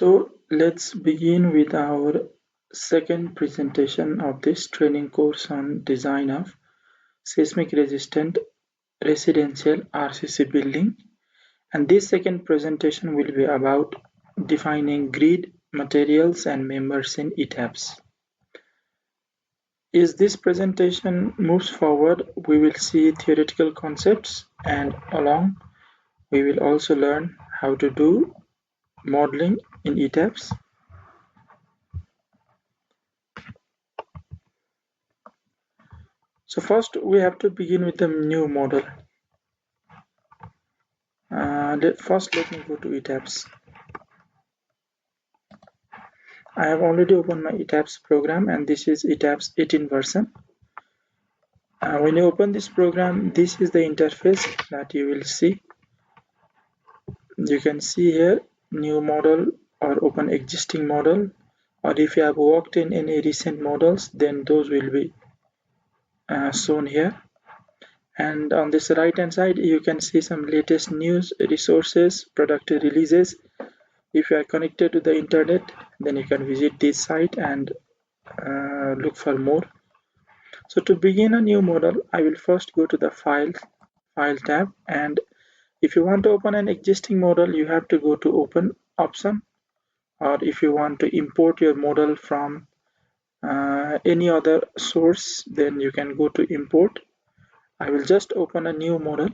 So let's begin with our second presentation of this training course on design of seismic resistant residential RCC building. And this second presentation will be about defining grid, materials and members in Etabs. As this presentation moves forward, we will see theoretical concepts, and along we will also learn how to do modeling in Etabs. So first we have to begin with the new model. First let me go to Etabs. I have already opened my Etabs program, and this is Etabs 18 version. When you open this program, this is the interface that you will see. You can see here new model or open existing model, or if you have worked in any recent models, then those will be shown here. And on this right hand side you can see some latest news, resources, product releases. If you are connected to the internet, then you can visit this site and look for more. So to begin a new model, I will first go to the file tab, and if you want to open an existing model, you have to go to open option, or if you want to import your model from any other source, then you can go to import. I will just open a new model.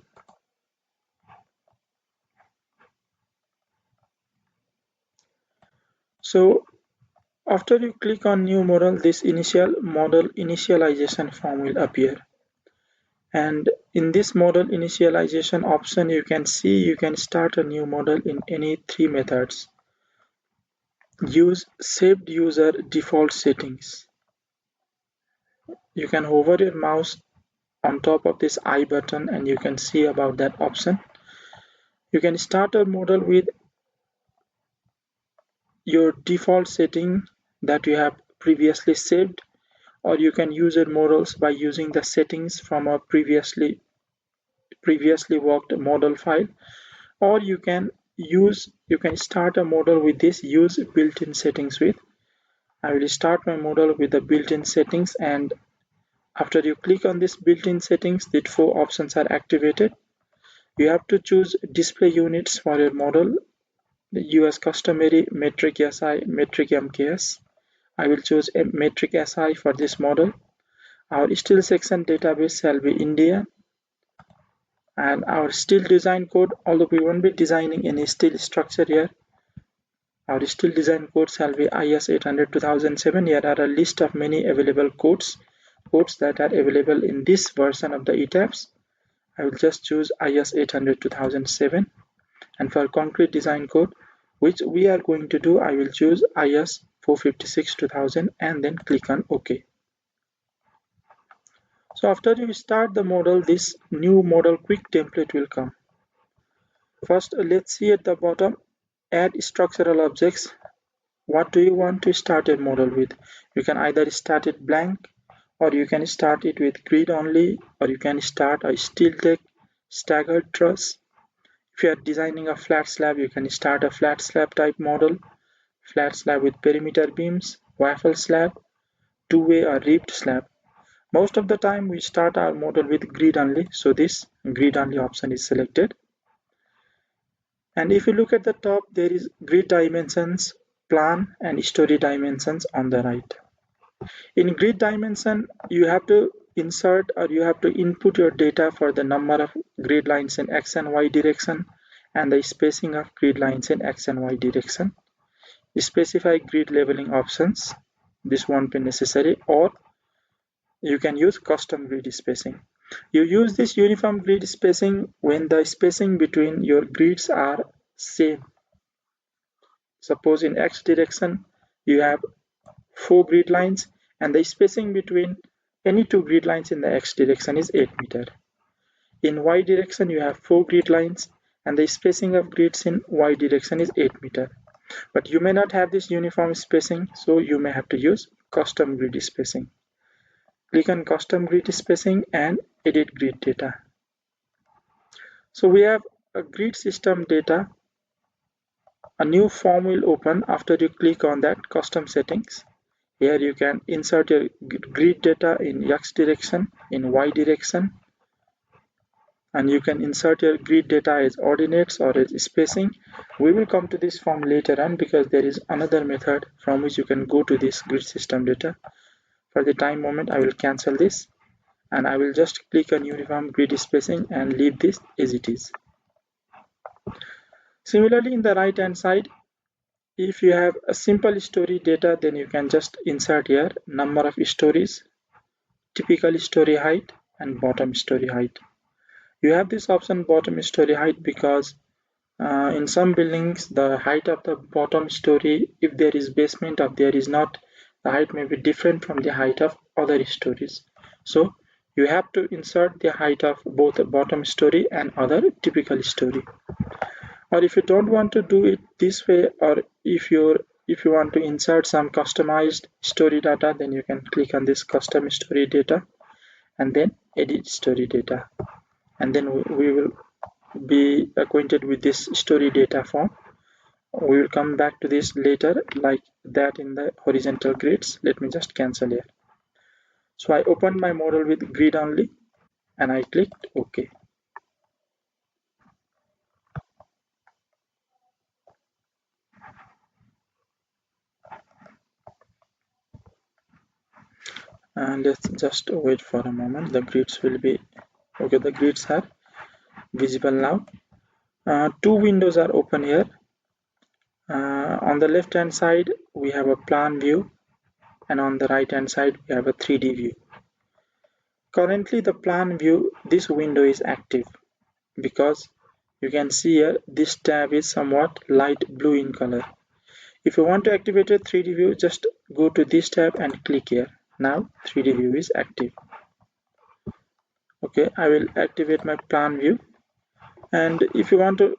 So after you click on new model, this initial model initialization form will appear. And in this model initialization option, you can see you can start a new model in any three methods. Use saved user default settings. You can hover your mouse on top of this I button and you can see about that option. You can start a model with your default setting that you have previously saved, or you can use your models by using the settings from a previously worked model file, or you can start a model with this use built-in settings with. I will start my model with the built-in settings, and after you click on this built-in settings, the four options are activated. You have to choose display units for your model, the US customary metric SI, metric MKS. I will choose a metric SI for this model. Our steel section database shall be India, and our steel design code, although we won't be designing any steel structure here, our steel design code shall be IS 800-2007. Here are a list of many available codes that are available in this version of the Etabs. I will just choose IS 800-2007, and for concrete design code, which we are going to do, I will choose IS 456-2000 and then click on OK. So after you start the model, this new model quick template will come. First, let's see at the bottom, add structural objects. What do you want to start a model with? You can either start it blank, or you can start it with grid only, or you can start a steel deck, staggered truss. If you are designing a flat slab, you can start a flat slab type model, flat slab with perimeter beams, waffle slab, two-way or ribbed slab. Most of the time we start our model with grid only, so this grid only option is selected. And if you look at the top, there is grid dimensions, plan and story dimensions on the right. In grid dimension, you have to insert, or you have to input your data for the number of grid lines in X and Y direction and the spacing of grid lines in X and Y direction. Specify grid leveling options. This won't be necessary, or you can use custom grid spacing. You use this uniform grid spacing when the spacing between your grids are same. Suppose in X direction you have 4 grid lines, and the spacing between any 2 grid lines in the X direction is 8 meter. In Y direction you have 4 grid lines, and the spacing of grids in Y direction is 8 meter. But you may not have this uniform spacing, so you may have to use custom grid spacing. Click on custom grid spacing and edit grid data. So we have a grid system data A new form will open after you click on that custom settings. Here you can insert your grid data in X direction, in Y direction, and you can insert your grid data as ordinates or as spacing. We will come to this form later on because there is another method from which you can go to this grid system data. For the time moment, I will cancel this and I will just click on uniform grid spacing and leave this as it is. Similarly, in the right hand side, if you have a simple story data, then you can just insert here number of stories, typical story height, and bottom story height. You have this option bottom story height because in some buildings the height of the bottom story, if there is basement or there is not, the height may be different from the height of other stories. So you have to insert the height of both the bottom story and other typical story. Or if you don't want to do it this way, or if you want to insert some customized story data, then you can click on this custom story data and then edit story data, and then we will be acquainted with this story data form. We will come back to this later, like that in the horizontal grids. Let me just cancel here. So I opened my model with grid only and I clicked OK. And let's just wait for a moment. The grids will be okay. The grids are visible now. Two windows are open here. On the left hand side we have a plan view, and on the right hand side we have a 3D view. Currently the plan view, this window is active because you can see here this tab is somewhat light blue in color. If you want to activate a 3D view, just go to this tab and click here. Now 3D view is active. Okay, I will activate my plan view, and if you want to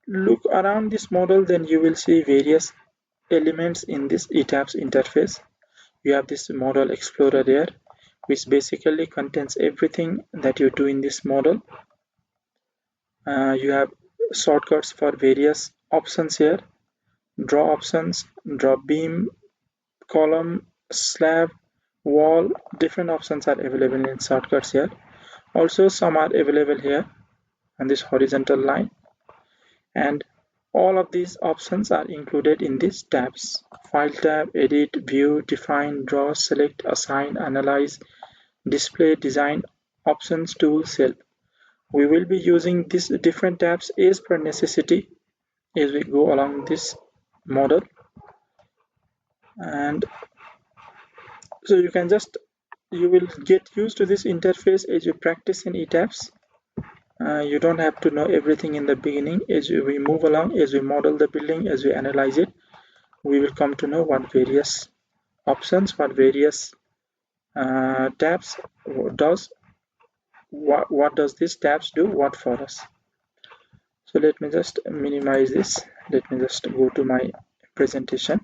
look around this model, then you will see various elements in this Etabs interface. You have this model explorer here, which basically contains everything that you do in this model. You have shortcuts for various options here: draw options, draw beam, column, slab, wall. Different options are available in shortcuts here. Also some are available here on this horizontal line, and all of these options are included in these tabs: file tab, edit, view, define, draw, select, assign, analyze, display, design, options, tools, help. We will be using these different tabs as per necessity as we go along this model. And so you will get used to this interface as you practice in Etabs. You don't have to know everything in the beginning. As we move along, as we model the building, as we analyze it, we will come to know what various options, what various tabs does. What does these tabs do what for us. So let me just minimize this. Let me just go to my presentation.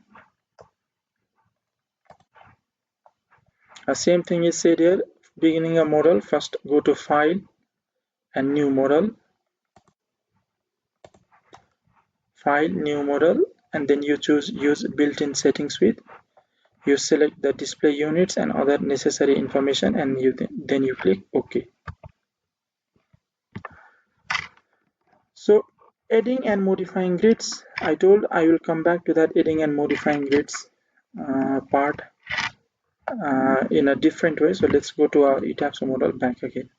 Same thing is said here. Beginning a model, first go to file and new model, file, new model, and then you choose use built-in settings with. You select the display units and other necessary information, and then you click OK. So adding and modifying grids, I told I will come back to that adding and modifying grids part in a different way. So let's go to our Etabs model back again.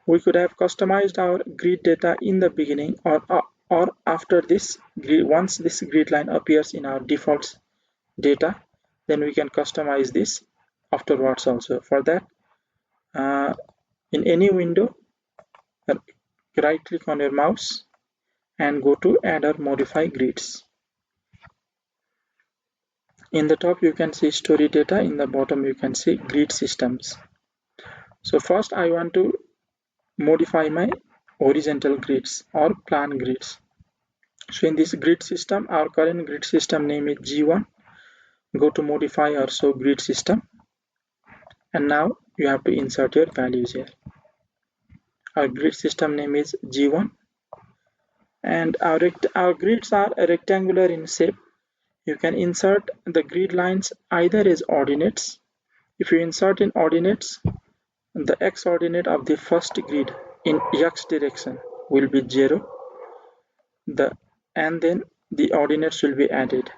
We could have customized our grid data in the beginning or after this grid. Once this grid line appears in our defaults data, then we can customize this afterwards also. For that, in any window, right click on your mouse and go to add or modify grids. In the top you can see story data, in the bottom you can see grid systems. So first I want to modify my horizontal grids or plan grids. So in this grid system, our current grid system name is G1. Go to modify or show grid system, and now you have to insert your values here. Our grid system name is G1. And our grids are rectangular in shape. You can insert the grid lines either as ordinates. If you insert in ordinates, the x-ordinate of the first grid in x direction will be 0, and then the ordinates will be added.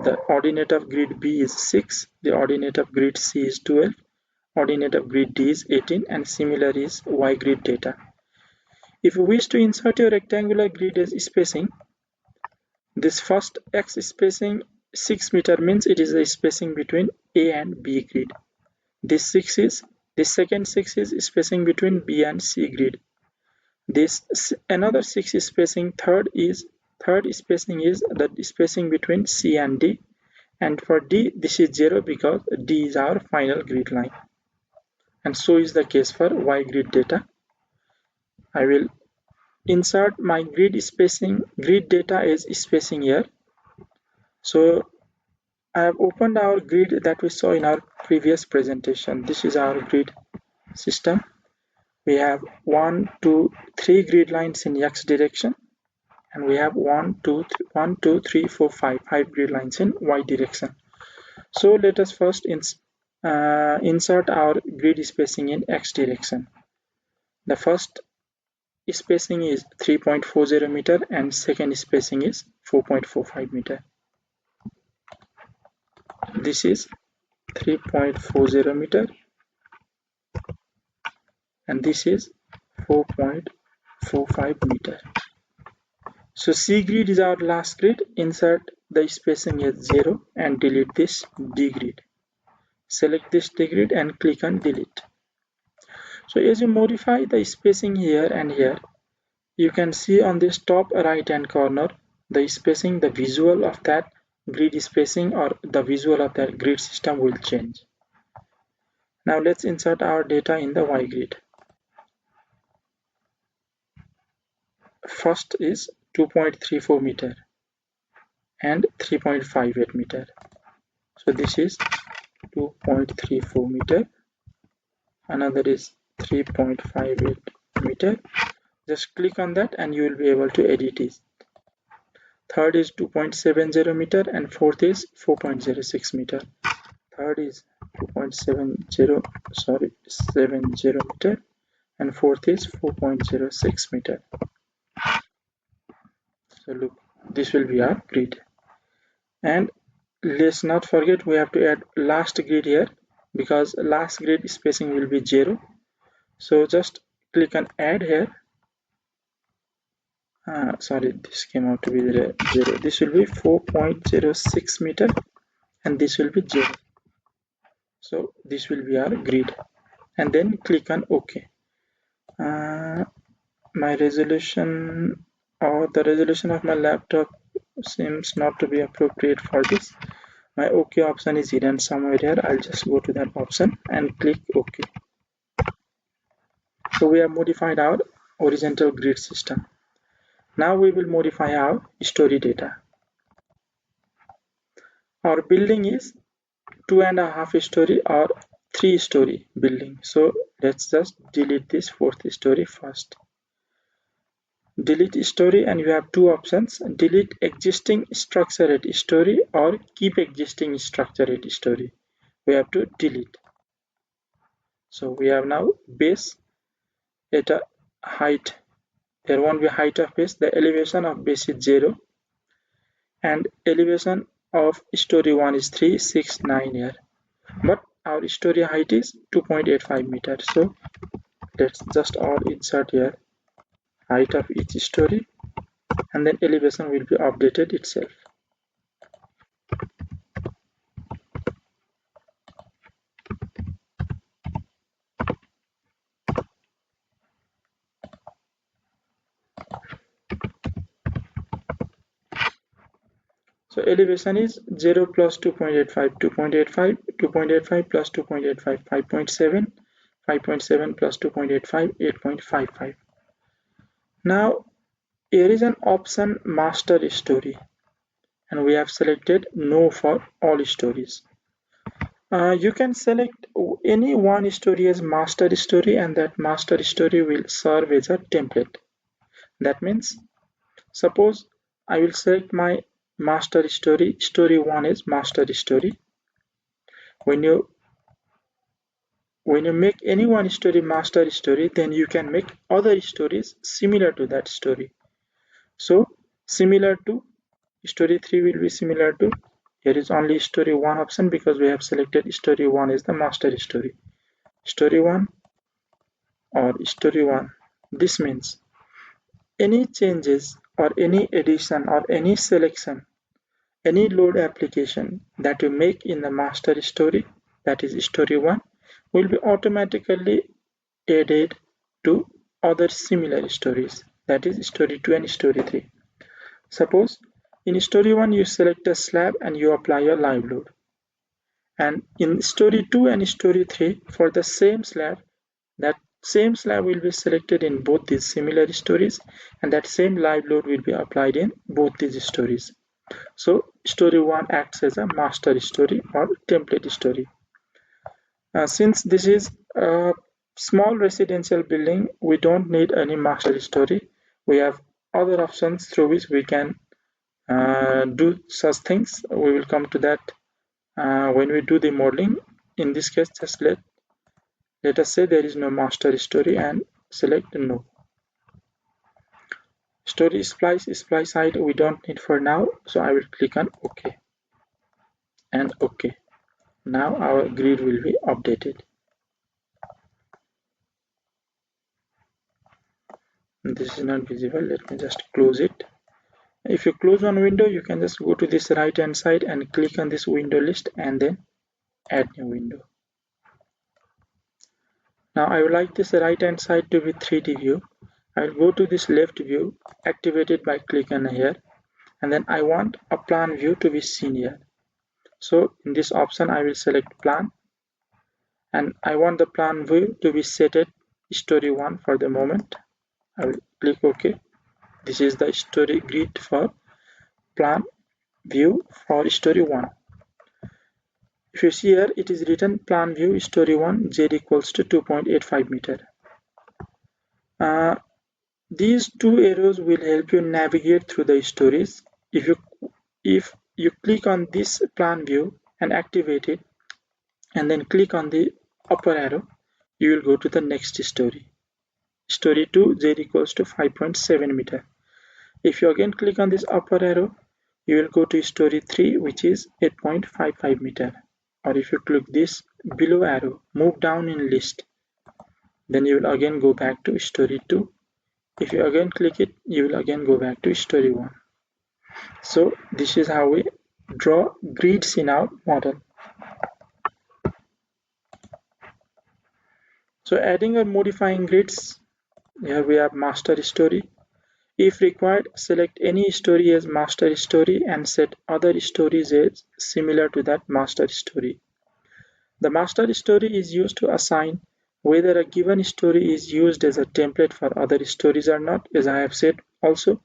The ordinate of grid B is 6, the ordinate of grid C is 12, ordinate of grid D is 18, and similar is Y grid data. If you wish to insert your rectangular grid as spacing, this first X spacing 6 meter means it is the spacing between A and B grid. The second 6 is spacing between B and C grid. Another 6 is spacing, third spacing is the spacing between C and D, and for D this is 0 because D is our final grid line, and so is the case for Y grid data. I will insert my grid data as spacing here. So I have opened our grid that we saw in our previous presentation. This is our grid system. We have 1, 2, 3 grid lines in x direction, and we have 1, 2, 3, 4, 5 grid lines in y direction. So let us first insert our grid spacing in x direction. The first spacing is 3.40 meter and second spacing is 4.45 meter. This is 3.40 meter and this is 4.45 meter. So C grid is our last grid. Insert the spacing as 0 and delete this D grid. Select this D grid and click on delete. So as you modify the spacing here and here, you can see on this top right hand corner the spacing, the visual of that grid spacing or the visual of that grid system will change. Now let's insert our data in the Y grid. First is 2.34 meter and 3.58 meter. So this is 2.34 meter, another is 3.58 meter. Just click on that and you will be able to edit it. Third is 2.70 meter and fourth is 4.06 meter. Third is 70 meter and fourth is 4.06 meter. So look, this will be our grid. And let's not forget we have to add last grid here because last grid spacing will be 0. So just click on add here. Sorry, this came out to be 0. This will be 4.06 meter and this will be 0. So this will be our grid, and then click on OK. My resolution or the resolution of my laptop seems not to be appropriate for this. My OK option is hidden somewhere here. I'll just go to that option and click OK. So we have modified our horizontal grid system. Now we will modify our story data. Our building is 2.5 story or 3 story building. So let's just delete this fourth story first. Delete story, and you have two options: delete existing structure at story or keep existing structure at story. We have to delete. So we have now base at a height. There won't be height of base. The elevation of base is 0 and elevation of story 1 is 3, 6, 9 here. But our story height is 2.85 meters. So let's just all insert here height of each story, and then elevation will be updated itself. So elevation is 0 plus 2.85, 2.85, 2.85 plus 2.85, 5.7, 5.7 plus 2.85, 8.55. Now here is an option master story, and we have selected no for all stories. You can select any one story as master story, and that master story will serve as a template. That means Suppose I will select my master story. Story 1 is master story. When you make any one story master story, then you can make other stories similar to that story. So similar to story 3 will be similar to, here is only story 1 option because we have selected story 1 is the master story. Story 1 or story 1. This means any changes or any addition or any selection, any load application that you make in the master story, that is story 1, will be automatically added to other similar stories, that is story 2 and story 3. Suppose in story 1 you select a slab and you apply a live load. And in story 2 and story 3 for the same slab, that same slab will be selected in both these similar stories, and that same live load will be applied in both these stories. So story 1 acts as a master story or template story. Since this is a small residential building, we don't need any master story. We have other options through which we can do such things. We will come to that when we do the modeling. In this case, just let us say there is no master story and select no. Story splice height we don't need for now, so I will click on OK and OK. Now our grid will be updated. This is not visible. Let me just close it. If you close one window, you can just go to this right hand side and click on this window list and then add new window. Now I would like this right hand side to be 3D view. I will go to this left view, activate it by clicking here, and then I want a plan view to be seen here. So in this option I will select plan, and I want the plan view to be set at story 1 for the moment. I will click OK. This is the story grid for plan view for story 1. If you see here, it is written plan view story 1 z equals to 2.85 meter. These two arrows will help you navigate through the stories. If you click on this plan view and activate it, and then click on the upper arrow, you will go to the next story. Story 2 z equals to 5.7 meter. If you again click on this upper arrow, you will go to story 3, which is 8.55 meter. Or if you click this below arrow, move down in list, then you will again go back to story 2. If you again click it, you will again go back to story 1. So this is how we draw grids in our model. So adding or modifying grids, here we have master story. If required, select any story as master story and set other stories as similar to that master story. The master story is used to assign whether a given story is used as a template for other stories or not, as I have said also.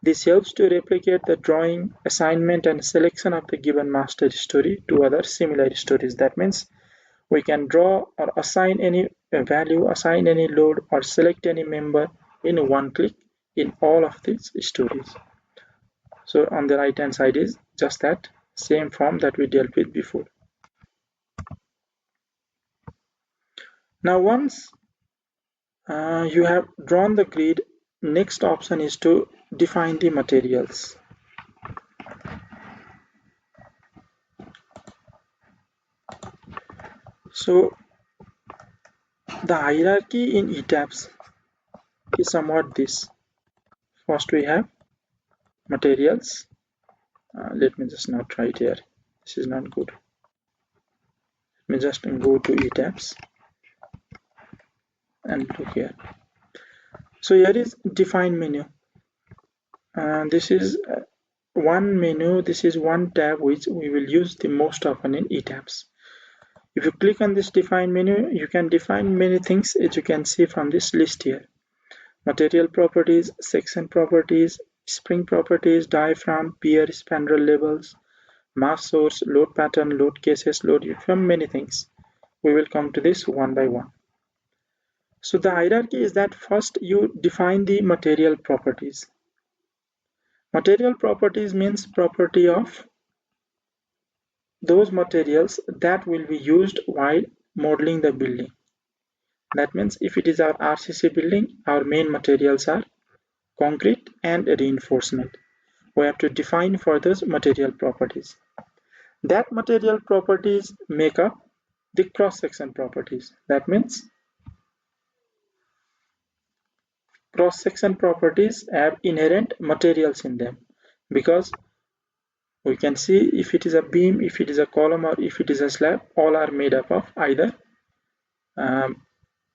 This helps to replicate the drawing, assignment, and selection of the given master story to other similar stories. That means we can draw or assign any value, assign any load, or select any member in one click in all of these stories. So on the right hand side is just that same form that we dealt with before. Now once you have drawn the grid, next option is to define the materials. So the hierarchy in Etabs is somewhat this. First we have materials. Let me just not write here. This is not good. Let me just go to Etabs and look here. So here is define menu. This is one menu. This is one tab which we will use the most often in Etabs. If you click on this define menu, you can define many things, as you can see from this list here. Material properties, section properties, spring properties, diaphragm, pier, spandrel levels, mass source, load pattern, load cases, load uniform, many things. We will come to this one by one. So the hierarchy is that first you define the material properties. Material properties means property of those materials that will be used while modeling the building. That means if it is our RCC building, our main materials are concrete and reinforcement. We have to define for those material properties. That material properties make up the cross-section properties. That means cross-section properties have inherent materials in them, because we can see if it is a beam, if it is a column, or if it is a slab, all are made up of either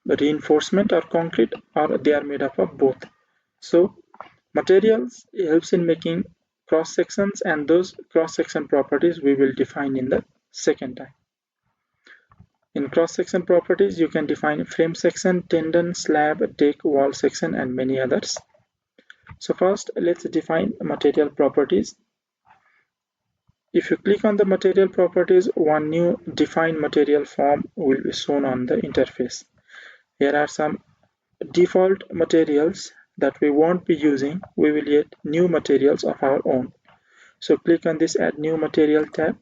reinforcement or concrete, or they are made up of both. So materials helps in making cross sections, and those cross section properties we will define in the second time. In cross section properties you can define frame section, tendon, slab, deck, wall section, and many others. So first let's define material properties. If you click on the material properties, one new defined material form will be shown on the interface. Here are some default materials that we won't be using. We will get new materials of our own. So click on this add new material tab.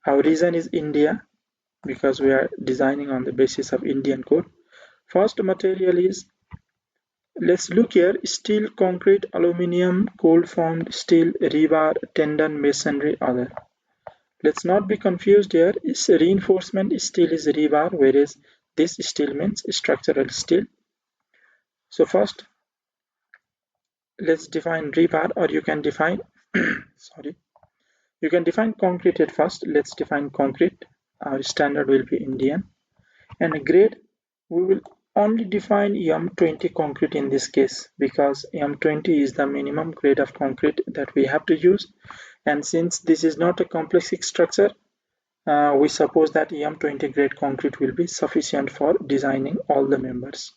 Our region is India because we are designing on the basis of Indian code. First material is, let's look here, steel, concrete, aluminium, cold formed steel, rebar, tendon, masonry, other. Let's not be confused here. Is reinforcement steel is rebar, whereas this steel means structural steel. So first let's define rebar, or you can define sorry, you can define concrete at first. Let's define concrete. Our standard will be Indian, and grade we will only define M20 concrete in this case, because M20 is the minimum grade of concrete that we have to use, and since this is not a complex structure, we suppose that M20 grade concrete will be sufficient for designing all the members.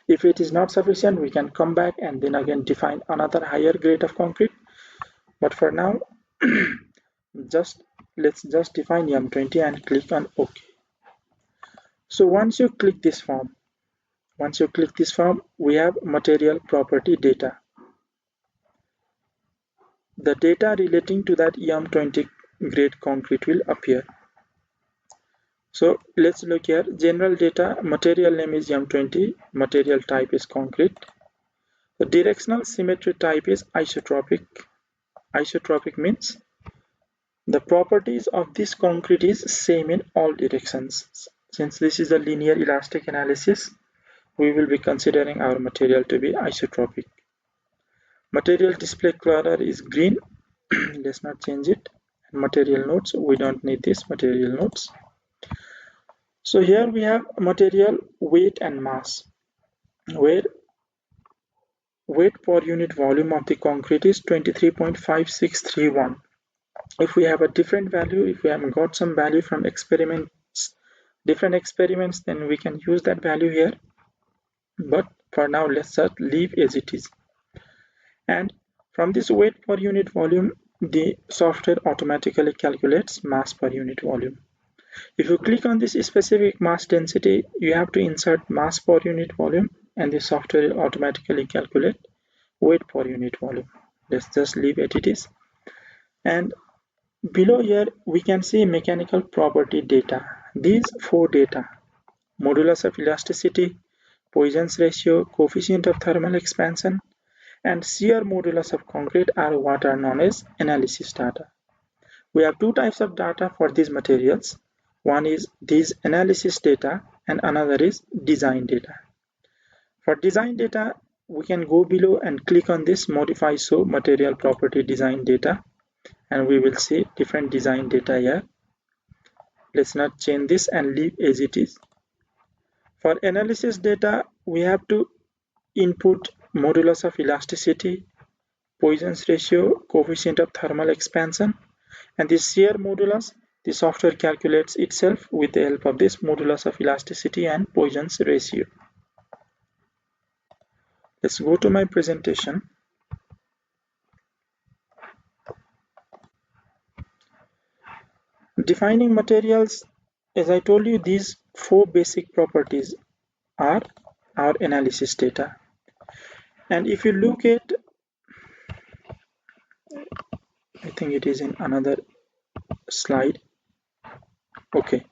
If it is not sufficient, we can come back and then again define another higher grade of concrete, but for now let's just define M20 and click on OK. So once you click this form, we have material property data. The data relating to that M20 grade concrete will appear. So let's look here. General data, material name is M20, material type is concrete. The directional symmetry type is isotropic. Isotropic means the properties of this concrete is same in all directions. Since this is a linear elastic analysis, we will be considering our material to be isotropic. Material display color is green. Let's not change it. Material nodes, we don't need this material nodes. So here we have material weight and mass, where weight per unit volume of the concrete is 23.5631. If we have a different value, if we have got some value from different experiments, then we can use that value here, but for now let's just leave as it is. And from this weight per unit volume, the software automatically calculates mass per unit volume. If you click on this specific mass density, you have to insert mass per unit volume, and the software will automatically calculate weight per unit volume. Let's just leave it is. And below here we can see mechanical property data. These four data, modulus of elasticity, Poisson's ratio, coefficient of thermal expansion, and shear modulus of concrete, are what are known as analysis data. We have two types of data for these materials. One is these analysis data and another is design data. For design data, we can go below and click on this modify show material property design data, and we will see different design data here. Let's not change this and leave as it is. For analysis data, we have to input modulus of elasticity, Poisson's ratio, coefficient of thermal expansion, and this shear modulus, the software calculates itself with the help of this modulus of elasticity and Poisson's ratio. Let's go to my presentation. Defining materials, as I told you, these four basic properties are our analysis data. And if you look at I think it is in another slide. Okay,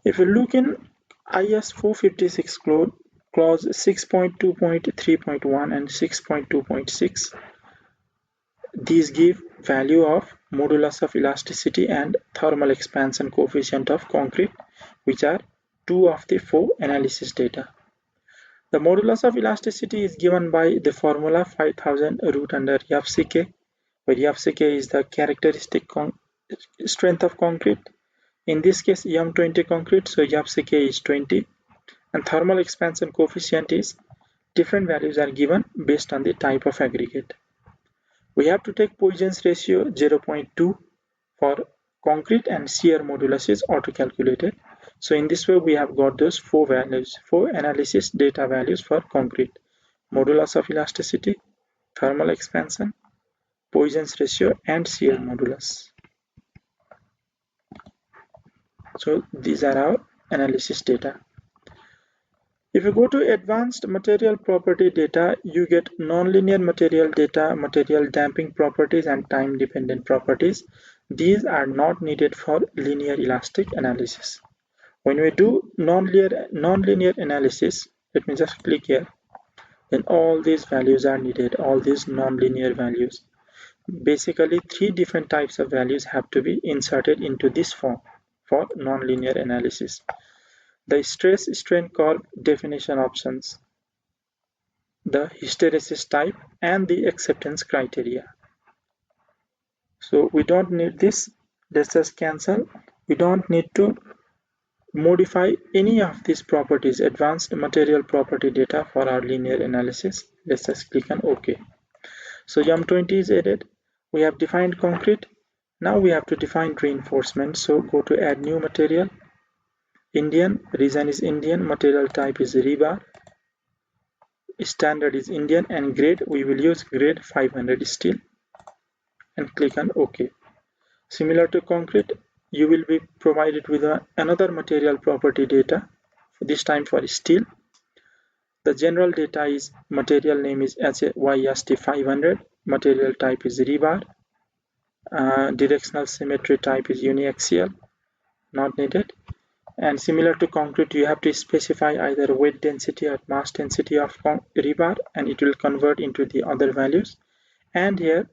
if you look in IS 456 clause 6.2.3.1 and 6.2.6, these give value of modulus of elasticity and thermal expansion coefficient of concrete, which are two of the four analysis data. The modulus of elasticity is given by the formula 5000 root under FCK, where FCK is the characteristic strength of concrete. In this case, M20 concrete, so FCK is 20, and thermal expansion coefficient is different values are given based on the type of aggregate. We have to take Poisson's ratio 0.2 for concrete, and shear modulus is auto-calculated. So in this way, we have got those four values, four analysis data values for concrete: modulus of elasticity, thermal expansion, Poisson's ratio, and shear modulus. So these are our analysis data. If you go to advanced material property data, you get nonlinear material data, material damping properties, and time-dependent properties. These are not needed for linear elastic analysis. When we do nonlinear analysis, let me just click here, then all these values are needed, all these nonlinear values. Basically, three different types of values have to be inserted into this form for nonlinear analysis: the stress-strain curve definition options, the hysteresis type, and the acceptance criteria. So we don't need this. Let's just cancel. We don't need to modify any of these properties, advanced material property data, for our linear analysis. Let's just click on OK. So M20 is added. We have defined concrete. Now we have to define reinforcement. So go to add new material. Indian, region is Indian, material type is rebar, standard is Indian, and grade, we will use grade 500 steel, and click on OK. Similar to concrete, you will be provided with another material property data, this time for steel. The general data is material name is HYST 500, material type is rebar, directional symmetry type is uniaxial, not needed. And similar to concrete, you have to specify either weight density or mass density of rebar, and it will convert into the other values. And here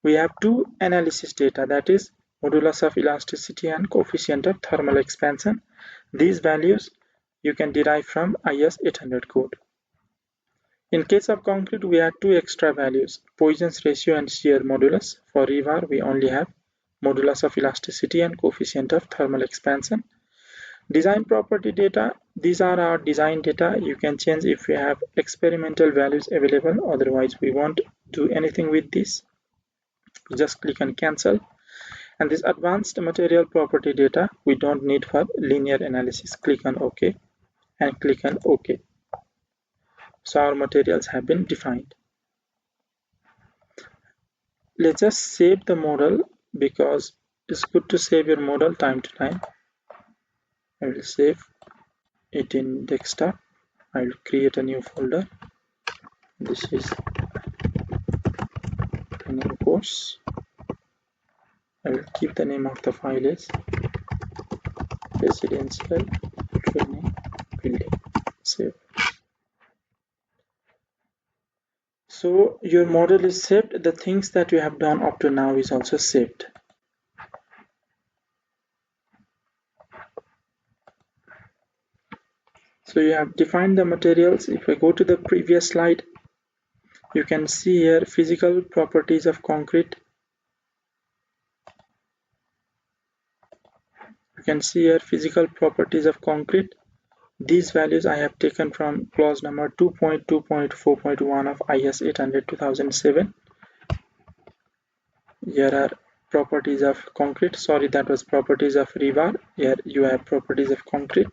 we have two analysis data, that is modulus of elasticity and coefficient of thermal expansion. These values you can derive from IS 800 code. In case of concrete, we have two extra values: Poisson's ratio and shear modulus. For rebar, we only have modulus of elasticity and coefficient of thermal expansion. Design property data, these are our design data. You can change if we have experimental values available, otherwise we won't do anything with this. Just click on cancel. And this advanced material property data we don't need for linear analysis. Click on OK and click on OK. So our materials have been defined. Let's just save the model, because it's good to save your model time to time. I will save it in desktop. I will create a new folder. This is a new course. I will keep the name of the file as residential training building. Save. So your model is saved. The things that you have done up to now is also saved. So you have defined the materials. If I go to the previous slide, you can see here physical properties of concrete. You can see here physical properties of concrete. These values I have taken from clause number 2.2.4.1 of IS 800 2007. Here are properties of concrete. Sorry, that was properties of rebar. Here you have properties of concrete.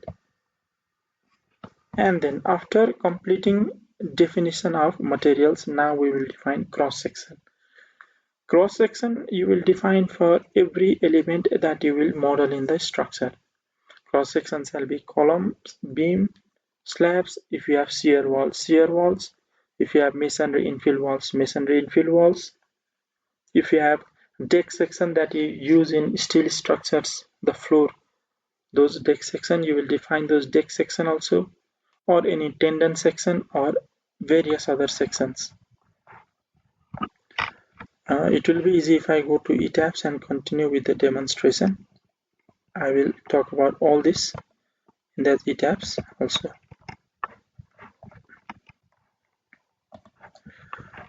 And then after completing definition of materials, now we will define cross-section. Cross-section you will define for every element that you will model in the structure. Cross-section shall be columns, beam, slabs. If you have shear walls, shear walls. If you have masonry infill walls, masonry infill walls. If you have deck section that you use in steel structures, the floor, those deck section, you will define those deck section also, or any tendon section or various other sections. It will be easy if I go to Etabs and continue with the demonstration. I will talk about all this in that Etabs also.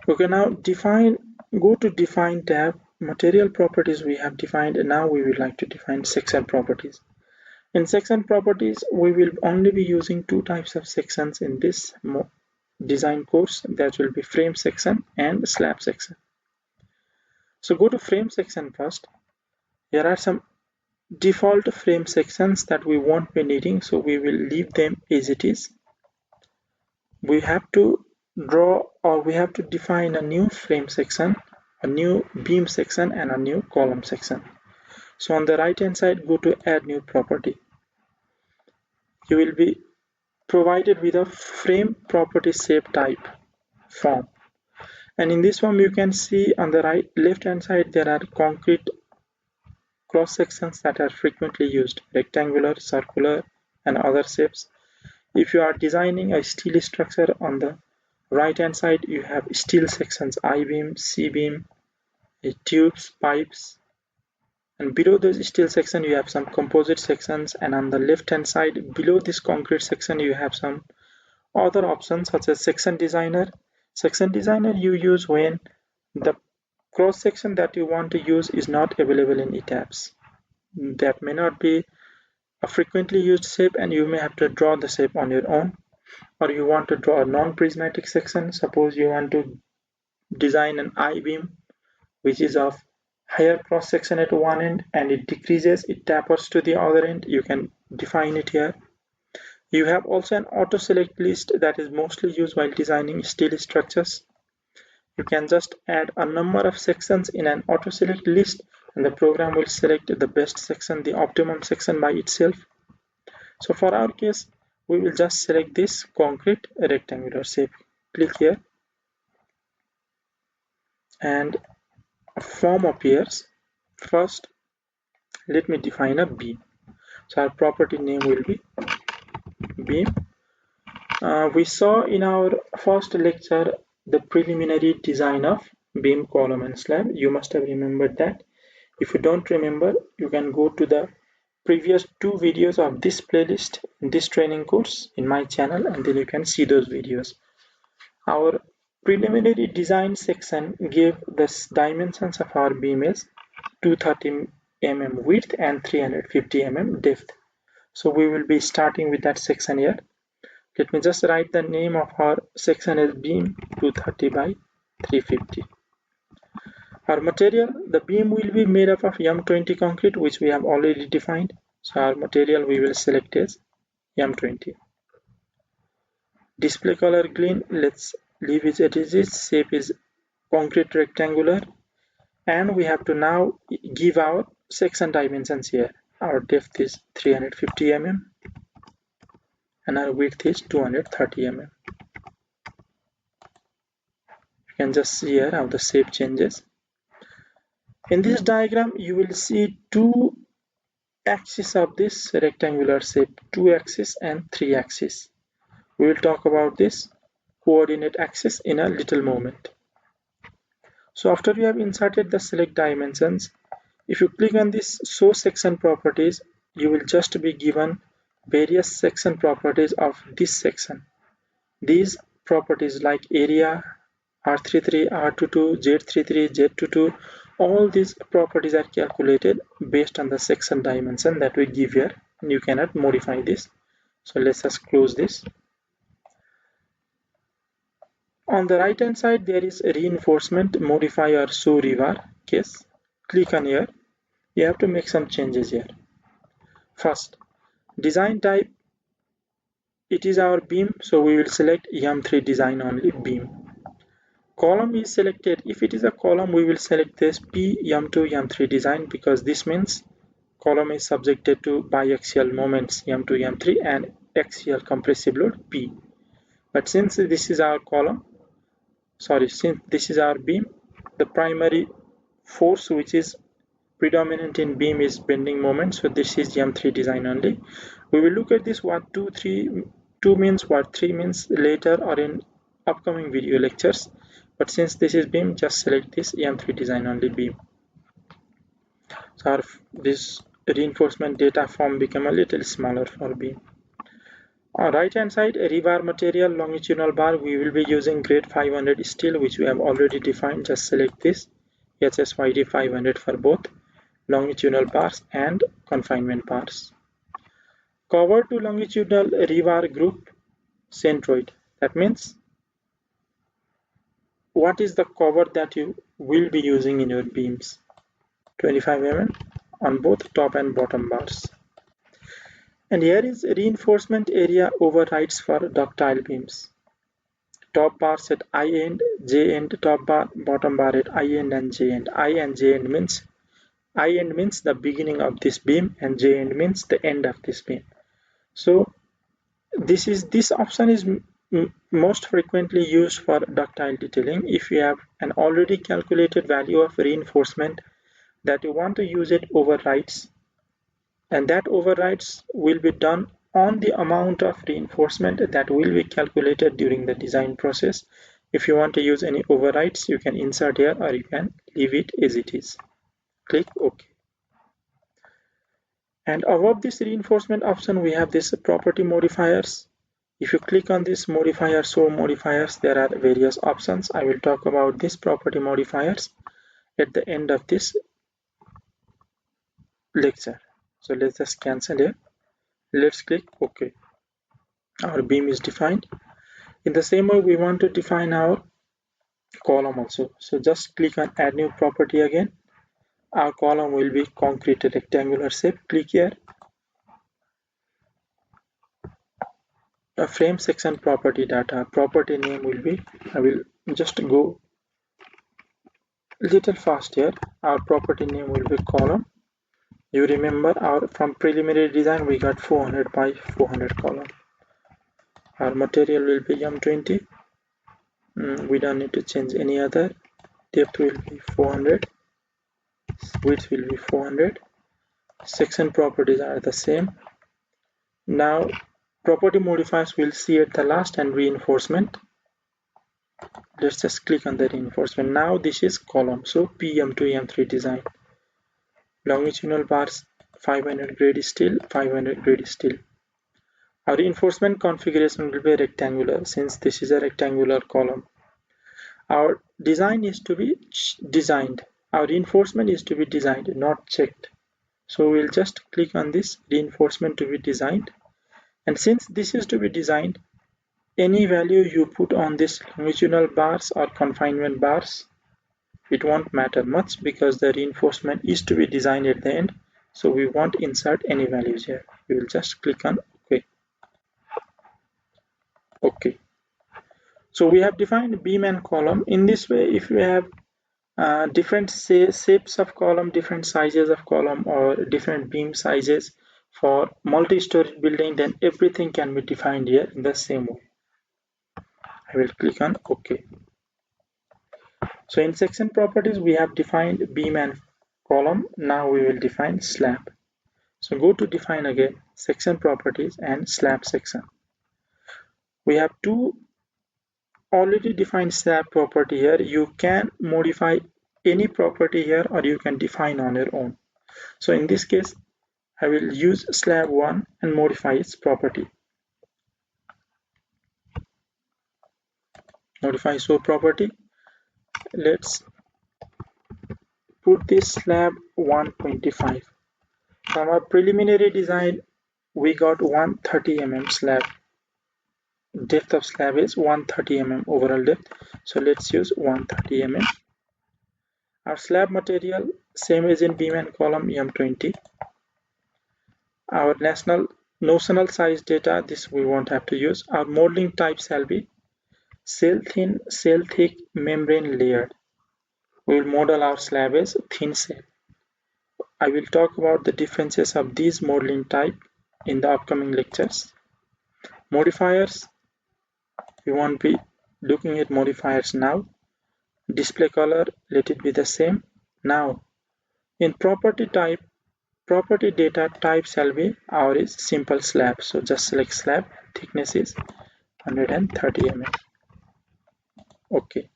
Okay, now go to define tab. Material properties we have defined, and now we would like to define section properties. In section properties, we will only be using two types of sections in this design course. That will be frame section and slab section. So go to frame section first. There are some default frame sections that we won't be needing, so we will leave them as it is. We have to draw, or we have to define a new frame section, a new beam section, and a new column section. So on the right hand side, go to add new property. You will be provided with a frame property shape type form, and in this form you can see on the left hand side there are concrete cross sections that are frequently used: rectangular, circular, and other shapes. If you are designing a steel structure, on the right hand side you have steel sections: I-beam, C-beam, tubes, pipes, and below those steel section you have some composite sections, and on the left hand side below this concrete section you have some other options such as section designer. Section designer you use when the cross section that you want to use is not available in Etabs. That may not be a frequently used shape and you may have to draw the shape on your own, or you want to draw a non-prismatic section. Suppose you want to design an I-beam which is of higher cross section at one end and it decreases, it tapers to the other end. You can define it here. You have also an auto select list that is mostly used while designing steel structures. You can just add a number of sections in an auto select list and the program will select the best section, the optimum section by itself. So for our case, we will just select this concrete rectangular shape. Click here and a form appears. First, let me define a beam. So our property name will be beam. We saw in our first lecture the preliminary design of beam, column, and slab. You must have remembered that. If you don't remember, you can go to the previous two videos of this playlist in this training course in my channel, and then you can see those videos. Our preliminary design section gave the dimensions of our beam as 230 mm width and 350 mm depth. So we will be starting with that section here. Let me just write the name of our section as beam 230 by 350. Our material, the beam will be made up of M20 concrete, which we have already defined. So our material we will select as M20. Display color green, let's leave it as it is. Shape is concrete rectangular, and we have to now give our section dimensions here. Our depth is 350 mm and our width is 230 mm. You can just see here how the shape changes. In this diagram, you will see two axes of this rectangular shape, 2 axis and 3 axis. We will talk about this coordinate axis in a little moment. So after you have inserted the select dimensions, if you click on this show section properties, you will just be given various section properties of this section. These properties like area, R33, R22, Z33, Z22, all these properties are calculated based on the section dimension that we give here, and you cannot modify this. So let's just close this. On the right hand side there is a reinforcement, modify or show rebar case. Click on here. You have to make some changes here. First, design type, it is our beam, so we will select M3 design only beam. Column is selected. If it is a column, we will select this P M2 M3 design, because this means column is subjected to biaxial moments M2 M3 and axial compressive load P. But since this is our column, since this is our beam, the primary force which is predominant in beam is bending moment, so this is M3 design only. We will look at this what 2 means, what 3 means later or in upcoming video lectures, but since this is beam, just select this M3 design only beam. So this reinforcement data form become a little smaller for beam. On right hand side, rebar material longitudinal bar, we will be using grade 500 steel, which we have already defined. Just select this HSYD 500 for both longitudinal bars and confinement bars. Cover to longitudinal rebar group centroid. That means what is the cover that you will be using in your beams? 25 mm on both top and bottom bars. And here is reinforcement area overrides for ductile beams. Top bars at I end, J end, top bar, bottom bar at I end and J end. I and J end means I end means the beginning of this beam and J end means the end of this beam. So this option is most frequently used for ductile detailing. If you have an already calculated value of reinforcement that you want to use, it overrides, and that overrides will be done on the amount of reinforcement that will be calculated during the design process. If you want to use any overrides, you can insert here or you can leave it as it is. Click OK. And above this reinforcement option, we have this property modifiers. If you click on this modifier, show modifiers, there are various options. I will talk about this property modifiers at the end of this lecture. So let's just cancel here. Let's click OK. Our beam is defined. In the same way, we want to define our column also. So just click on add new property again. Our column will be concrete rectangular shape. Click here. A frame section property data. Property name will be, I will just go a little fast here. Our property name will be column. You remember our from preliminary design we got 400 by 400 column. Our material will be M20. We don't need to change any other. Depth will be 400. Width will be 400. Section properties are the same. Now property modifiers we'll see at the last, and reinforcement. Let's just click on the reinforcement. Now this is column, so PM2 M3 design. Longitudinal bars 500 grade steel, 500 grade steel. Our reinforcement configuration will be rectangular since this is a rectangular column. Our design is to be designed. Our reinforcement is to be designed, not checked. So we'll just click on this reinforcement to be designed. And since this is to be designed, any value you put on this longitudinal bars or confinement bars, it won't matter much because the reinforcement is to be designed at the end. So we won't insert any values here. We will just click on OK. OK. So we have defined beam and column. In this way, if we have different shapes of column, different sizes of column, or different beam sizes for multi-story building, then everything can be defined here in the same way. I will click on OK. So in section properties, we have defined beam and column. Now we will define slab. So go to define again, section properties and slab section. We have two already defined slab property here. You can modify any property here or you can define on your own. So in this case, I will use slab 1 and modify its property. Modify show property. Let's put this slab 125. From our preliminary design, we got 130 mm slab. Depth of slab is 130 mm overall depth. So let's use 130 mm. Our slab material, same as in beam and column, M20. Our notional size data, this we won't have to use. Our modeling type shall be cell thin, cell thick, membrane layered. We will model our slab as thin cell. I will talk about the differences of these modeling type in the upcoming lectures. Modifiers, we won't be looking at modifiers now. Display color, let it be the same. Now, in property type, property data type shall be our is simple slab. So just select slab, thickness is 130 mm. OK.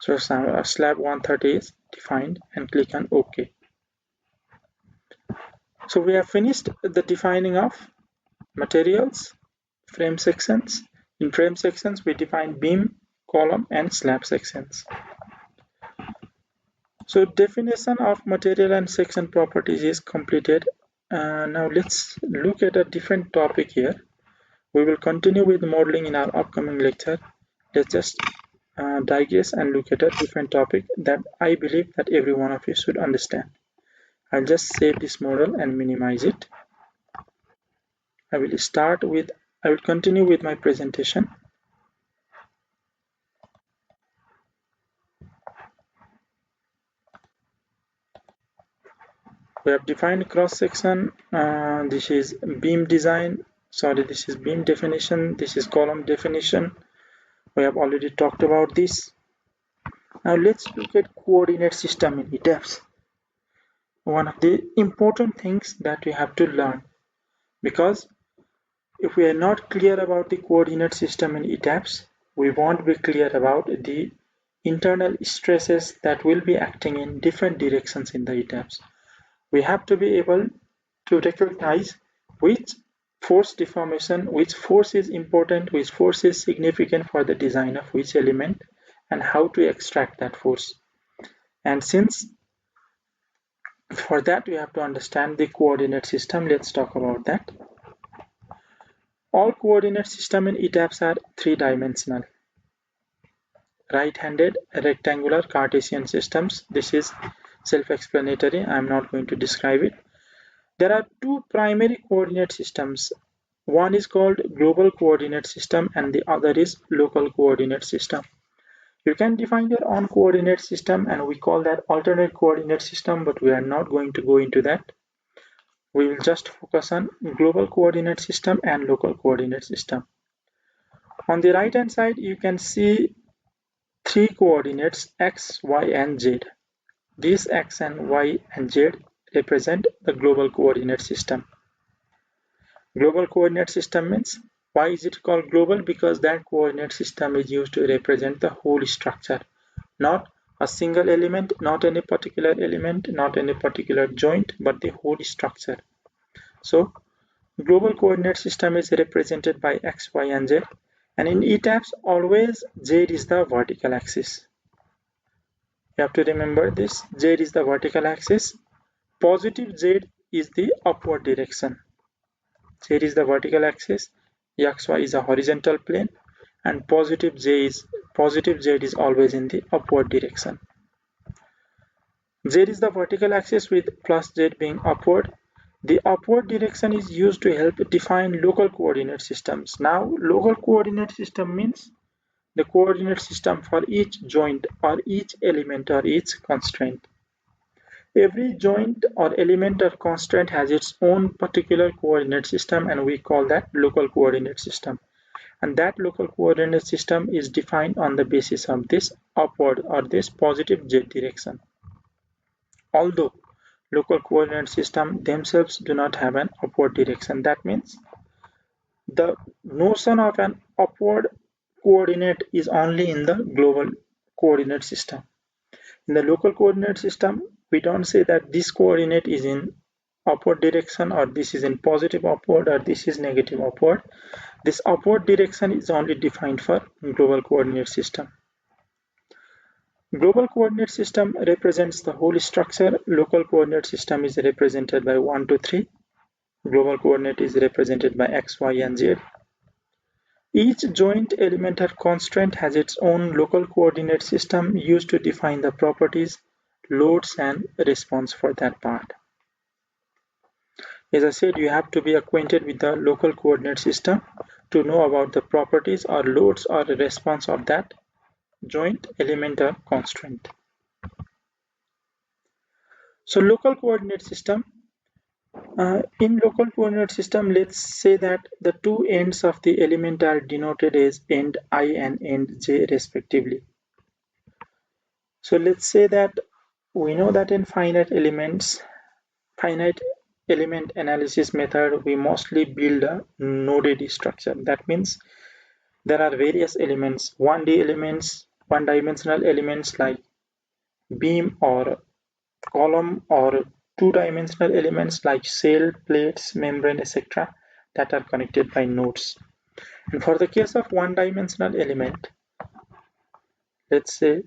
So slab 130 is defined and click on OK. So we have finished the defining of materials, frame sections. In frame sections, we define beam, column, and slab sections. So definition of material and section properties is completed. Now let's look at a different topic here. We will continue with modeling in our upcoming lecture. Let's just digress and look at a different topic that I believe that every one of you should understand. I'll just save this model and minimize it. I will continue with my presentation. We have defined cross section. This is beam design. Sorry, this is beam definition. This is column definition. We have already talked about this. Now let's look at coordinate system in Etabs. One of the important things that we have to learn, because if we are not clear about the coordinate system in Etabs, we won't be clear about the internal stresses that will be acting in different directions in the Etabs. We have to be able to recognize which force deformation, which force is important, which force is significant for the design of which element, and how to extract that force. And since for that we have to understand the coordinate system, let's talk about that. All coordinate system in Etabs are three-dimensional. Right-handed, rectangular, Cartesian systems. This is self-explanatory. I'm not going to describe it. There are two primary coordinate systems. One is called global coordinate system and the other is local coordinate system. You can define your own coordinate system and we call that alternate coordinate system, but we are not going to go into that. We will just focus on global coordinate system and local coordinate system. On the right hand side, you can see three coordinates x, y, and z. These x and y and z represent the global coordinate system. Global coordinate system means, why is it called global? Because that coordinate system is used to represent the whole structure, not a single element, not any particular element, not any particular joint, but the whole structure. So global coordinate system is represented by x, y, and z, and in Etabs always z is the vertical axis. You have to remember this, z is the vertical axis, positive z is the upward direction. Z is the vertical axis, xy is a horizontal plane, and positive z is always in the upward direction. Z is the vertical axis with plus z being upward. The upward direction is used to help define local coordinate systems. Now, local coordinate system means the coordinate system for each joint or each element or each constraint. Every joint or element or constraint has its own particular coordinate system and we call that local coordinate system. And that local coordinate system is defined on the basis of this upward or this positive z direction. Although local coordinate system themselves do not have an upward direction, that means the notion of an upward coordinate is only in the global coordinate system. In the local coordinate system, we don't say that this coordinate is in upward direction or this is in positive upward or this is negative upward. This upward direction is only defined for global coordinate system. Global coordinate system represents the whole structure. Local coordinate system is represented by 1, 2, 3. Global coordinate is represented by x, y, and z. Each joint element or constraint has its own local coordinate system used to define the properties, loads, and response for that part. As I said, you have to be acquainted with the local coordinate system to know about the properties or loads or response of that joint element or constraint. So local coordinate system. In local coordinate system, let's say that the two ends of the element are denoted as end I and end j respectively. So let's say that We know that in finite element analysis method, we mostly build a noded structure. That means there are various elements, 1D elements, one-dimensional elements like beam or column, or two-dimensional elements like cell, plates, membrane, etc. that are connected by nodes. And for the case of one-dimensional element, let's say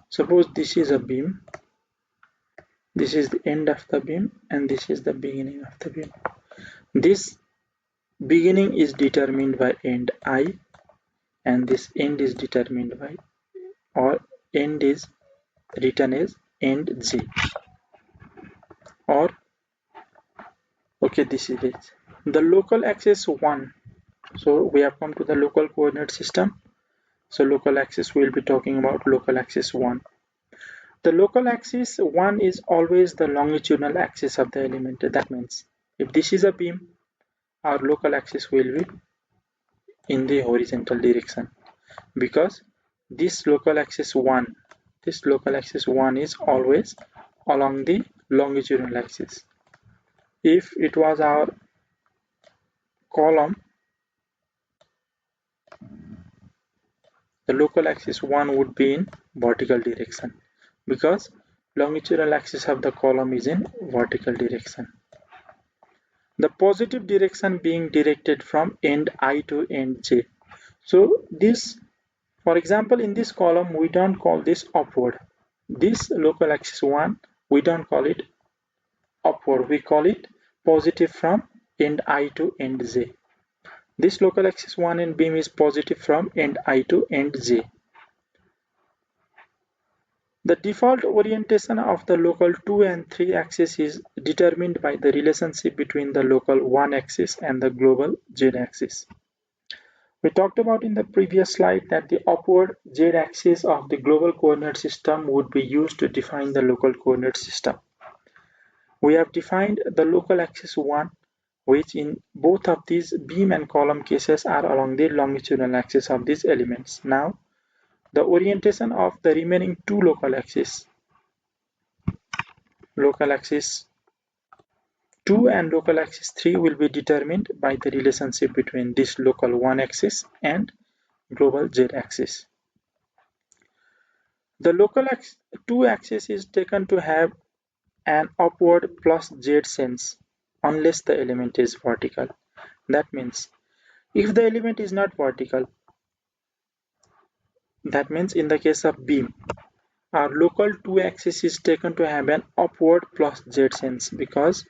suppose this is a beam, this is the end of the beam, and this is the beginning of the beam. This beginning is determined by end I, and this end is determined by, or end is written as end J, or okay, this is it. The local axis 1. So we have come to the local coordinate system. So local axis, we'll be talking about local axis 1. The local axis 1 is always the longitudinal axis of the element. That means if this is a beam, our local axis will be in the horizontal direction, because this local axis 1 is always along the longitudinal axis. If it was our column, the local axis 1 would be in vertical direction, because longitudinal axis of the column is in vertical direction. The positive direction being directed from end I to end J. So this, for example, in this column, we don't call this upward. This local axis 1, we don't call it upward. We call it positive from end I to end J. This local axis 1 in beam is positive from end I to end J. The default orientation of the local 2 and 3 axis is determined by the relationship between the local 1 axis and the global Z axis. We talked about in the previous slide that the upward Z axis of the global coordinate system would be used to define the local coordinate system. We have defined the local axis 1, which in both of these beam and column cases are along the longitudinal axis of these elements. Now, the orientation of the remaining two local axes 2 and local axis 3, will be determined by the relationship between this local 1 axis and global Z axis. The local 2 axis is taken to have an upward plus Z sense unless the element is vertical. That means if the element is not vertical, that means in the case of beam, our local 2 axis is taken to have an upward plus Z sense, because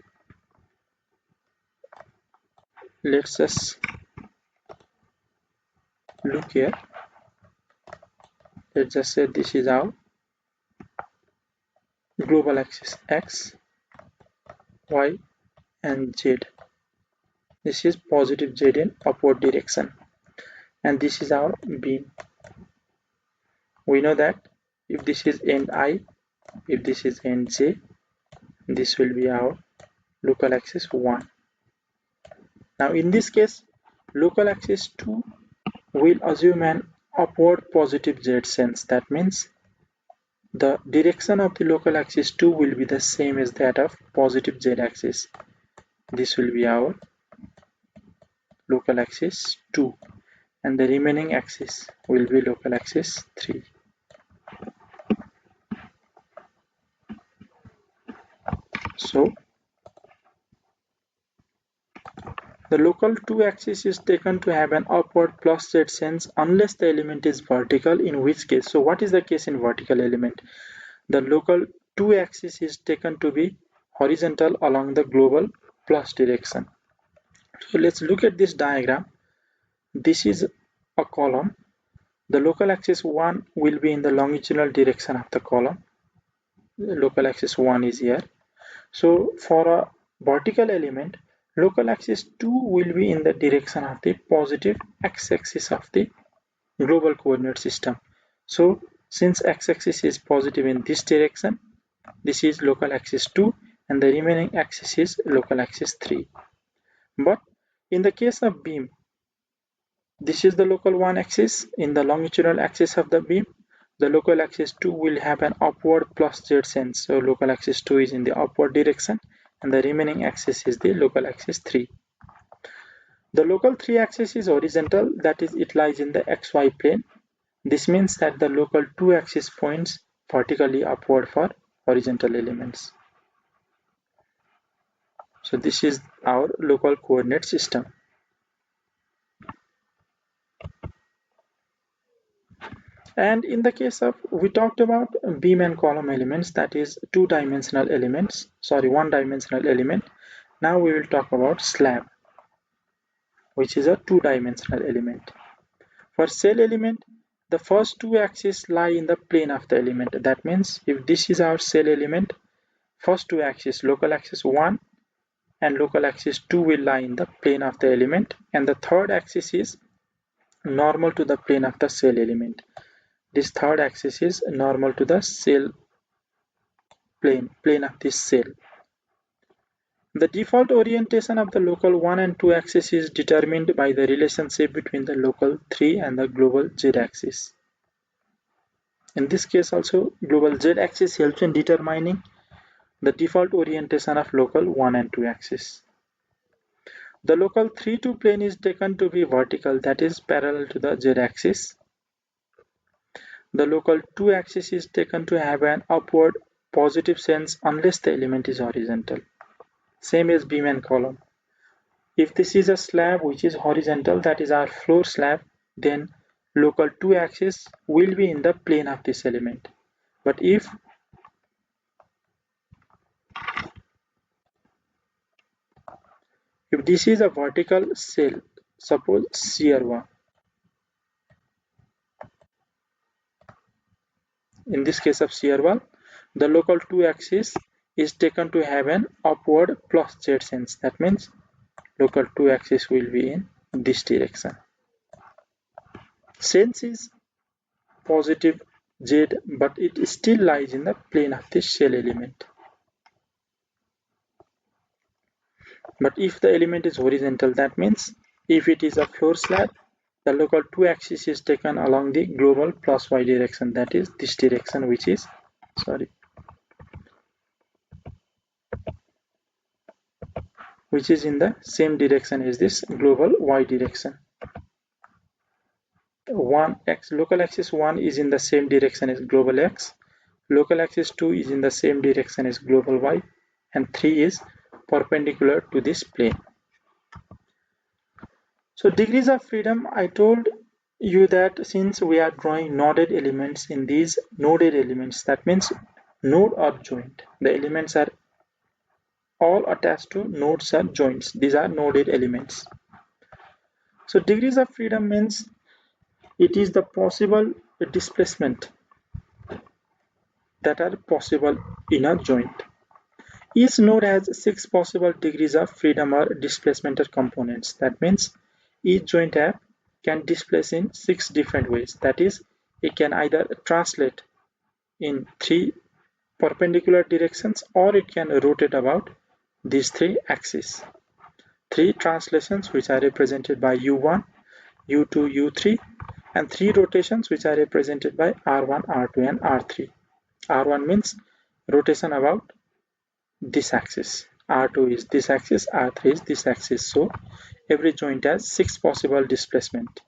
let's just look here. Let's just say this is our global axis X, Y, and Z. This is positive Z in upward direction, and this is our beam. We know that if this is end I, if this is end J, this will be our local axis 1. Now in this case, local axis 2 will assume an upward positive Z sense. That means the direction of the local axis 2 will be the same as that of positive Z axis. This will be our local axis 2, and the remaining axis will be local axis 3. So the local 2 axis is taken to have an upward plus Z sense unless the element is vertical, in which case, so what is the case in vertical element? The local 2 axis is taken to be horizontal along the global plus direction. So let's look at this diagram. This is a column. The local axis 1 will be in the longitudinal direction of the column. The local axis 1 is here. So for a vertical element, local axis 2 will be in the direction of the positive x-axis of the global coordinate system. So since x-axis is positive in this direction, this is local axis 2, and the remaining axis is local axis 3. But in the case of beam, this is the local 1 axis. In the longitudinal axis of the beam, the local axis 2 will have an upward plus z sense. So local axis 2 is in the upward direction and the remaining axis is the local axis 3. The local 3 axis is horizontal, that is, it lies in the xy plane. This means that the local 2 axis points vertically upward for horizontal elements. So this is our local coordinate system. And in the case of, we talked about beam and column elements, that is one-dimensional element. Now we will talk about slab, which is a two-dimensional element. For cell element, the first two axes lie in the plane of the element. That means if this is our cell element, first two axes, local axis 1 and local axis 2 will lie in the plane of the element, and the third axis is normal to the plane of the cell element. This third axis is normal to the cell plane of this cell. The default orientation of the local 1 and 2 axis is determined by the relationship between the local 3 and the global z axis. In this case also, global z axis helps in determining the default orientation of local 1 and 2 axis. The local 3-2 plane is taken to be vertical, that is parallel to the z axis. The local 2 axis is taken to have an upward positive sense unless the element is horizontal. Same as beam and column. If this is a slab which is horizontal, that is our floor slab, then local 2 axis will be in the plane of this element. But if this is a vertical cell, suppose shear 1, in this case of shear 1, the local 2 axis is taken to have an upward plus z sense. That means local 2 axis will be in this direction. Sense is positive z, but it still lies in the plane of the shell element. But if the element is horizontal, that means if it is a floor slab, the local 2 axis is taken along the global plus y direction, that is this direction, which is in the same direction as this global y direction. Local axis 1 is in the same direction as global x, local axis 2 is in the same direction as global y, and 3 is perpendicular to this plane. So degrees of freedom, I told you that since we are drawing noded elements in these noded elements, that means node or joint, the elements are all attached to nodes or joints. These are noded elements. So degrees of freedom means it is the possible displacement that are possible in a joint. Each node has 6 possible degrees of freedom or displacement or components. That means each joint app can displace in 6 different ways. That is, it can either translate in 3 perpendicular directions or it can rotate about these 3 axes. 3 translations which are represented by U1, U2, U3, and 3 rotations which are represented by R1, R2, and R3. R1 means rotation about this axis, R2 is this axis, R3 is this axis. So every joint has 6 possible displacement.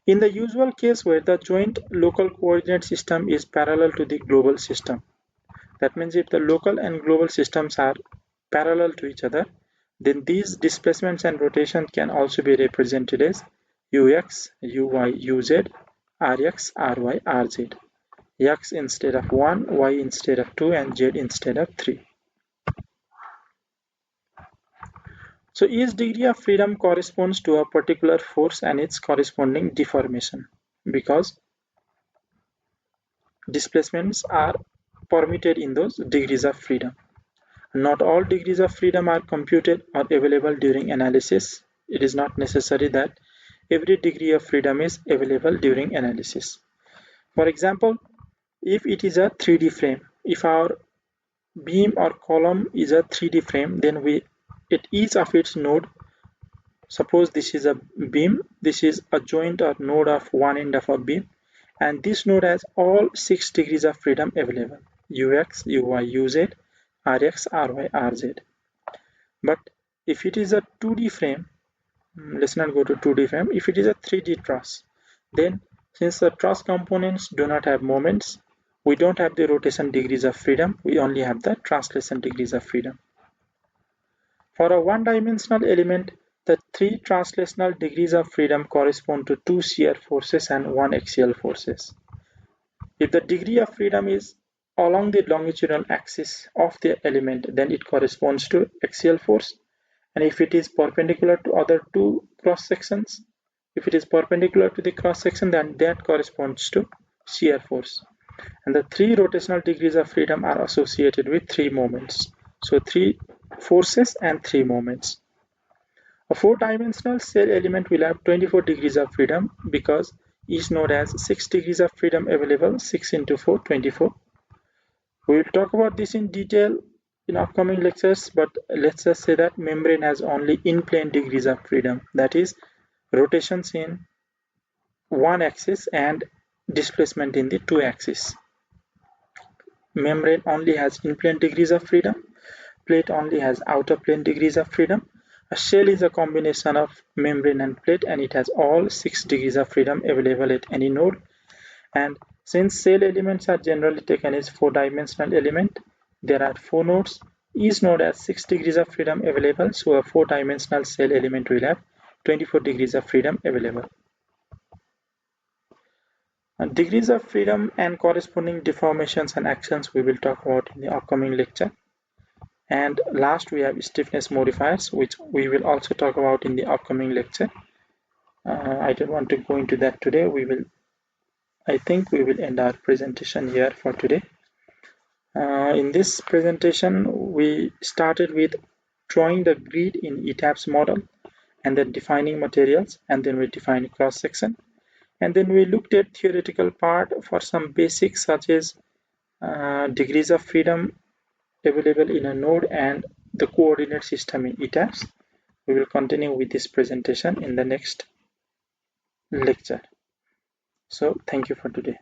In the usual case where the joint local coordinate system is parallel to the global system, that means if the local and global systems are parallel to each other, then these displacements and rotation can also be represented as Ux, Uy, Uz, Rx, Ry, Rz. X instead of 1, Y instead of 2, and Z instead of 3. So each degree of freedom corresponds to a particular force and its corresponding deformation, because displacements are permitted in those degrees of freedom. Not all degrees of freedom are computed or available during analysis. It is not necessary that every degree of freedom is available during analysis. For example, if it is a 3D frame, if our beam or column is a 3D frame, then at each of its node, suppose this is a beam, this is a joint or node of one end of a beam, and this node has all 6 degrees of freedom available: ux, uy, uz, rx, ry, rz. But if it is a 2D frame, let's not go to 2D frame, if it is a 3D truss, then since the truss components do not have moments, we don't have the rotation degrees of freedom, we only have the translation degrees of freedom. For a one-dimensional element, the 3 translational degrees of freedom correspond to 2 shear forces and 1 axial forces. If the degree of freedom is along the longitudinal axis of the element, then it corresponds to axial force, and if it is perpendicular to other two cross sections, if it is perpendicular to the cross section, then that corresponds to shear force. And the 3 rotational degrees of freedom are associated with 3 moments. So 3 forces and 3 moments. A 4-dimensional cell element will have 24 degrees of freedom because each node has 6 degrees of freedom available. 6 into 4, 24. We will talk about this in detail in upcoming lectures, but let's just say that membrane has only in-plane degrees of freedom, that is rotations in one axis and displacement in the two axes. Membrane only has in-plane degrees of freedom, plate only has outer plane degrees of freedom. A shell is a combination of membrane and plate, and it has all 6 degrees of freedom available at any node. And since cell elements are generally taken as 4-dimensional element, there are 4 nodes. Each node has 6 degrees of freedom available, so a 4-dimensional cell element will have 24 degrees of freedom available. And degrees of freedom and corresponding deformations and actions we will talk about in the upcoming lecture. And last, we have stiffness modifiers, which we will also talk about in the upcoming lecture. I don't want to go into that today. I think we will end our presentation here for today. In this presentation, we started with drawing the grid in Etabs model, and then defining materials, and then we defined cross section, and then we looked at theoretical part for some basics such as degrees of freedom available in a node and the coordinate system in Etabs. We will continue with this presentation in the next lecture. So thank you for today.